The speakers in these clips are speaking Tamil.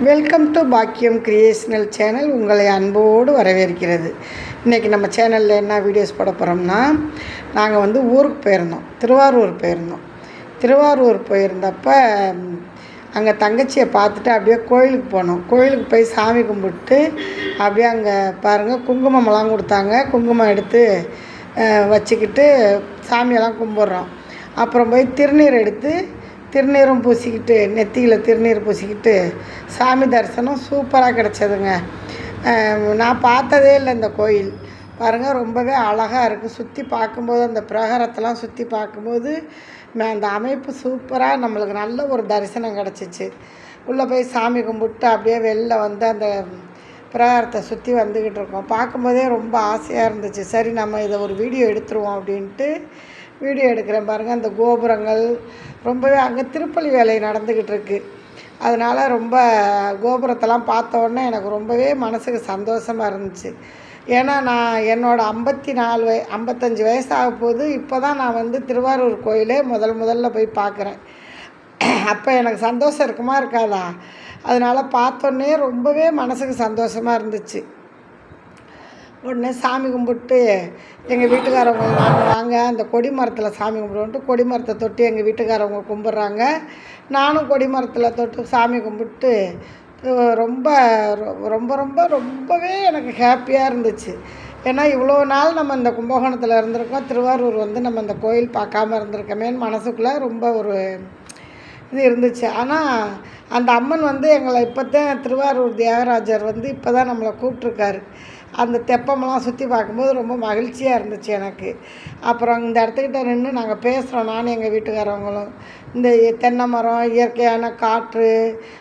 வெல்கம் டு பாக்கியம் கிரியேஷனல் சேனல். உங்களை அன்போடு வரவேற்கிறது. இன்றைக்கி நம்ம சேனலில் என்ன வீடியோஸ் போட போகிறோம்னா, நாங்கள் ஊருக்கு போயிருந்தோம், திருவாரூர் போயிருந்தப்ப அங்கே தங்கச்சியை பார்த்துட்டு அப்படியே கோயிலுக்கு போனோம். கோயிலுக்கு போய் சாமி கும்பிட்டு அப்படியே அங்கே பாருங்கள் குங்குமம்லாம் கொடுத்தாங்க. குங்குமம் எடுத்து வச்சுக்கிட்டு சாமியெல்லாம் கும்பிட்றோம். அப்புறம் போய் திருநீர் எடுத்து திருநீரும் பூசிக்கிட்டு, நெத்தியில் திருநீர் பூசிக்கிட்டு சாமி தரிசனம் சூப்பராக கிடச்சதுங்க. நான் பார்த்ததே இல்லை இந்த கோயில். பாருங்கள், ரொம்பவே அழகாக இருக்குது. சுற்றி பார்க்கும்போது அந்த பிரகாரத்தெல்லாம் சுற்றி பார்க்கும்போது அந்த அமைப்பு சூப்பராக நம்மளுக்கு நல்ல ஒரு தரிசனம் கிடச்சிச்சு. உள்ளே போய் சாமி கும்பிட்டு அப்படியே வெளில வந்து அந்த பிரகாரத்தை சுற்றி வந்துக்கிட்டு இருக்கோம். பார்க்கும்போதே ரொம்ப ஆசையாக இருந்துச்சு. சரி, நம்ம இதை ஒரு வீடியோ எடுத்துருவோம் அப்படின்ட்டு வீடியோ எடுக்கிறேன். பாருங்கள், அந்த கோபுரங்கள் ரொம்பவே அங்கே திருப்பலி வேலை நடந்துக்கிட்டு இருக்குது. அதனால் ரொம்ப கோபுரத்தெல்லாம் பார்த்த உடனே எனக்கு ரொம்பவே மனசுக்கு சந்தோஷமாக இருந்துச்சு. ஏன்னா நான் என்னோடய 55 வயசாக போகுது. இப்போ தான் நான் திருவாரூர் கோயிலே முதல்ல போய் பார்க்குறேன். அப்போ எனக்கு சந்தோஷம் இருக்குமா இருக்காதா? அதனால் பார்த்தோன்னே ரொம்பவே மனசுக்கு சந்தோஷமாக இருந்துச்சு. உடனே சாமி கும்பிட்டு எங்கள் வீட்டுக்காரவங்க நாங்கள் வாங்க அந்த கொடி மரத்தில் சாமி கும்பிடுவோன்ட்டு கொடி மரத்தை தொட்டு எங்கள் வீட்டுக்காரவங்க கும்பிட்றாங்க. நானும் கொடி மரத்தில் தொட்டு சாமி கும்பிட்டு ரொம்ப ரொம்ப ரொம்ப ரொம்பவே எனக்கு ஹாப்பியாக இருந்துச்சு. ஏன்னா இவ்வளோ நாள் நம்ம இந்த கும்பகோணத்தில் இருந்திருக்கோம், திருவாரூர் நம்ம இந்த கோயில் பார்க்காம இருந்திருக்கமேன்னு மனசுக்குள்ளே ரொம்ப ஒரு இது இருந்துச்சு. ஆனால் அந்த அம்மன் எங்களை இப்போத்தான் திருவாரூர் தியாகராஜர் இப்போ தான் நம்மளை கூப்பிட்ருக்காரு. அந்த தெப்பமெல்லாம் சுற்றி பார்க்கும்போது ரொம்ப மகிழ்ச்சியாக இருந்துச்சு எனக்கு. அப்புறம் இந்த இடத்துக்கிட்ட நின்று நாங்கள் பேசுகிறோம், நானும் எங்கள் வீட்டுக்காரவங்களும். இந்த தென்னை மரம், இயற்கையான காற்று,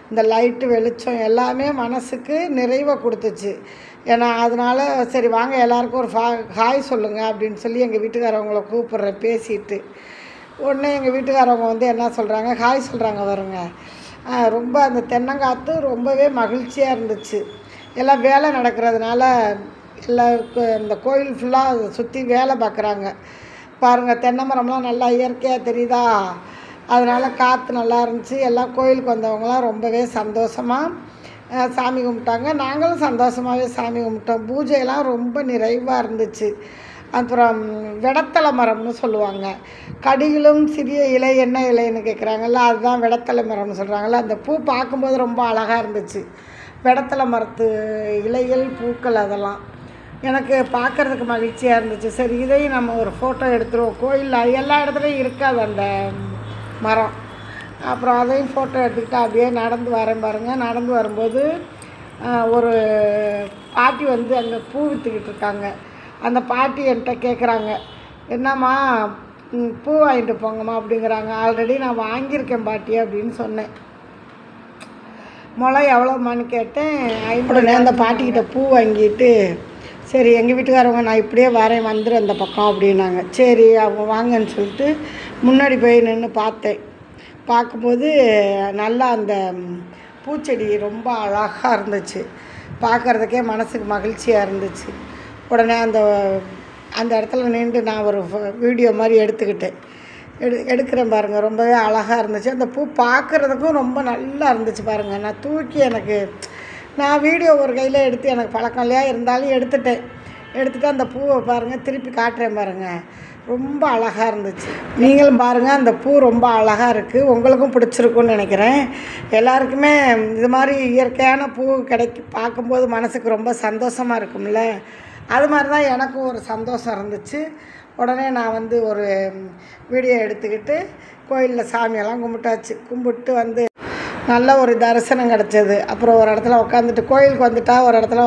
இந்த லைட்டு வெளிச்சம் எல்லாமே மனசுக்கு நிறைவை கொடுத்துச்சு. ஏன்னா அதனால் சரி வாங்க எல்லாருக்கும் ஒரு ஹாய் சொல்லுங்கள் அப்படின்னு சொல்லி எங்கள் வீட்டுக்காரவங்களை கூப்பிட்றேன் பேசிட்டு. உடனே எங்கள் வீட்டுக்காரவங்க என்ன சொல்கிறாங்க, ஹாய் சொல்கிறாங்க. வருங்க, ரொம்ப அந்த தென்னங்காற்று ரொம்பவே மகிழ்ச்சியாக இருந்துச்சு. எல்லாம் வேலை நடக்கிறதுனால எல்லாருக்கும் இந்த கோயில் ஃபுல்லாக அதை சுற்றி வேலை பார்க்குறாங்க. பாருங்கள், தென்னை மரம்லாம் நல்லா இயற்கையாக தெரியுதா? அதனால் காற்று நல்லா இருந்துச்சு. எல்லாம் கோயிலுக்கு வந்தவங்களாம் ரொம்பவே சந்தோஷமாக சாமி கும்பிட்டாங்க. நாங்களும் சந்தோஷமாகவே சாமி கும்பிட்டோம். பூஜையெல்லாம் ரொம்ப நிறைவாக இருந்துச்சு. அப்புறம் வெடத்தலை மரம்னு சொல்லுவாங்க. கடிகளும் சிறிய இலை என்ன இலைன்னு கேட்குறாங்கல்ல, அதுதான் வெடத்தலை மரம்னு சொல்கிறாங்கல்ல. அந்த பூ பார்க்கும்போது ரொம்ப அழகாக இருந்துச்சு. வெடத்தலை மரத்து இலைகள், பூக்கள் அதெல்லாம் எனக்கு பார்க்குறதுக்கு மகிழ்ச்சியாக இருந்துச்சு. சரி, இதையும் நம்ம ஒரு ஃபோட்டோ எடுத்துருவோம். கோயிலில் எல்லா இடத்துலையும் இருக்காது அந்த மரம். அப்புறம் அதையும் ஃபோட்டோ எடுத்துக்கிட்டு அப்படியே நடந்து வரேன். பாருங்கள், நடந்து வரும்போது ஒரு பாட்டி அங்கே பூ விற்றுக்கிட்டு இருக்காங்க. அந்த பாட்டி என்கிட்ட கேட்குறாங்க, என்னம்மா பூ வாங்கிட்டு போங்கம்மா அப்படிங்கிறாங்க. ஆல்ரெடி நான் வாங்கியிருக்கேன் பாட்டி அப்படின்னு சொன்னேன். முளை எவ்வளோம்மான்னு கேட்டேன். 50. அந்த பாட்டிக்கிட்ட பூ வாங்கிட்டு சரி எங்கள் வீட்டுக்காரவங்க நான் இப்படியே வரேன் வந்துடு அந்த பக்கம் அப்படின்னாங்க. சரி அவங்க வாங்கன்னு சொல்லிட்டு முன்னாடி போய் நின்று பார்த்தேன். பார்க்கும்போது நல்லா அந்த பூச்செடி ரொம்ப அழகாக இருந்துச்சு. பார்க்குறதுக்கே மனசுக்கு மகிழ்ச்சியாக இருந்துச்சு. உடனே அந்த இடத்துல நின்று நான் ஒரு வீடியோ மாதிரி எடுத்துக்கிட்டேன். எடுக்கிறேன் பாருங்கள், ரொம்பவே அழகாக இருந்துச்சு. அந்த பூ பார்க்குறதுக்கும் ரொம்ப நல்லா இருந்துச்சு. பாருங்கள், நான் தூக்கி நான் வீடியோ ஒரு கையில் எடுத்து எனக்கு பழக்கம் இல்லையா, இருந்தாலும் எடுத்துகிட்டு அந்த பூவை பாருங்கள் திருப்பி காட்டுறேன். பாருங்கள், ரொம்ப அழகாக இருந்துச்சு. நீங்களும் பாருங்கள், அந்த பூ ரொம்ப அழகாக இருக்குது. உங்களுக்கும் பிடிச்சிருக்குன்னு நினைக்கிறேன். எல்லாருக்குமே இது மாதிரி இயற்கையான பூ பார்க்கும்போது மனசுக்கு ரொம்ப சந்தோஷமாக இருக்கும்ல. அது மாதிரி தான் எனக்கும் ஒரு சந்தோஷம் இருந்துச்சு. உடனே நான் ஒரு வீடியோ எடுத்துக்கிட்டு கோயிலில் சாமியெல்லாம் கும்பிட்டாச்சு. கும்பிட்டு நல்ல ஒரு தரிசனம் கிடச்சது. அப்புறம் ஒரு இடத்துல உட்காந்துட்டு, கோயிலுக்கு வந்துட்டா ஒரு இடத்துல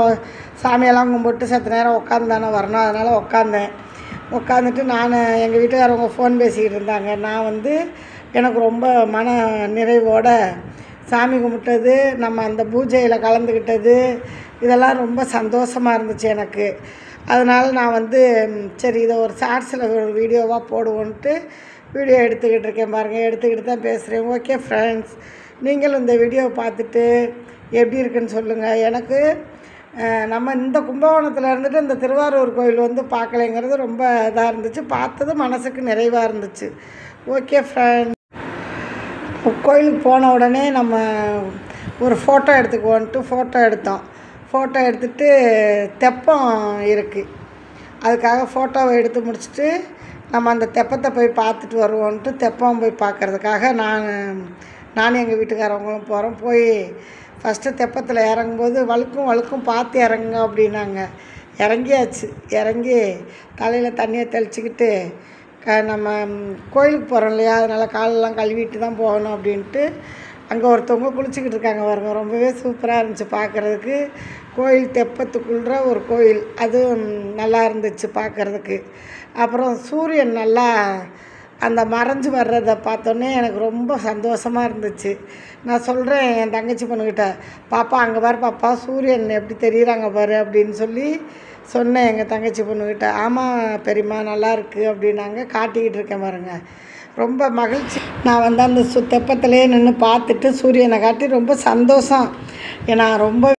சாமியெல்லாம் கும்பிட்டு சற்று நேரம் உட்காந்தானே வரணும். அதனால் உட்காந்துட்டு நான் எங்கள் வீட்டுக்காரவங்க ஃபோன் பேசிக்கிட்டு இருந்தாங்க. நான் எனக்கு ரொம்ப மன நிறைவோட சாமி கும்பிட்டது, நம்ம அந்த பூஜையில் கலந்துக்கிட்டது, இதெல்லாம் ரொம்ப சந்தோஷமாக இருந்துச்சு எனக்கு. அதனால் நான் சரி இதை ஒரு ஷார்ட்ஸில் ஒரு வீடியோவாக போடுவோன்ட்டு வீடியோ எடுத்துக்கிட்டு இருக்கேன். பாருங்கள், எடுத்துக்கிட்டு தான் பேசுகிறேன். ஓகே ஃப்ரெண்ட்ஸ், நீங்களும் இந்த வீடியோவை பார்த்துட்டு எப்படி இருக்குன்னு சொல்லுங்கள். எனக்கு நம்ம இந்த கும்பகோணத்தில் இருந்துட்டு இந்த திருவாரூர் கோயில் பார்க்கலைங்கிறது ரொம்ப இதாக இருந்துச்சு. பார்த்தது மனசுக்கு நிறைவாக இருந்துச்சு. ஓகே ஃப்ரெண்ட்ஸ், கோயிலுக்கு போன உடனே நம்ம ஒரு ஃபோட்டோ எடுத்துக்குவோன்ட்டு ஃபோட்டோ எடுத்தோம். ஃபோட்டோ எடுத்துகிட்டு தெப்பம் இருக்குது, அதுக்காக ஃபோட்டோவை எடுத்து முடிச்சுட்டு நம்ம அந்த தெப்பத்தை போய் பார்த்துட்டு வருவோன்ட்டு தெப்பம் போய் பார்க்குறதுக்காக நானும் எங்கள் வீட்டுக்காரவங்களும் போகிறோம். போய் ஃபஸ்ட்டு தெப்பத்தில் இறங்கும்போது வழுக்கும் பார்த்து இறங்குங்க அப்படின்னாங்க. இறங்கியாச்சு. இறங்கி தலையில் தண்ணியை தெளிச்சிக்கிட்டு நம்ம கோயிலுக்கு போகிறோம் இல்லையா, அதனால் காலெல்லாம் கழுவிட்டு தான் போகணும் அப்படின்ட்டு அங்கே ஒருத்தவங்க குளிச்சுக்கிட்டு இருக்காங்க பாருங்க. ரொம்பவே சூப்பராக இருந்துச்சு பார்க்குறதுக்கு. கோயில் தெப்பத்துக்குள்ள ஒரு கோயில், அதுவும் நல்லா இருந்துச்சு பார்க்குறதுக்கு. அப்புறம் சூரியன் நல்லா அந்த மறைஞ்சு வர்றதை பார்த்தோன்னே எனக்கு ரொம்ப சந்தோஷமாக இருந்துச்சு. நான் சொல்கிறேன் என் தங்கச்சி பொண்ணுக்கிட்ட, பாப்பா அங்கே பாரு பாப்பா சூரியன் எப்படி தெரியுறாங்க பாரு அப்படின்னு சொல்லி சொன்னேன் எங்கள் தங்கச்சி பொண்ணுக்கிட்ட. ஆமாம் பெரியம்மா நல்லா இருக்குது அப்படின்னாங்க. காட்டிக்கிட்டு இருக்கேன் பாருங்க. ரொம்ப மகிழ்ச்சி. நான் வந்து அந்த தெப்பத்திலே நின்று பார்த்துட்டு சூரியனை காட்டி ரொம்ப சந்தோஷம். ஏன்னா ரொம்ப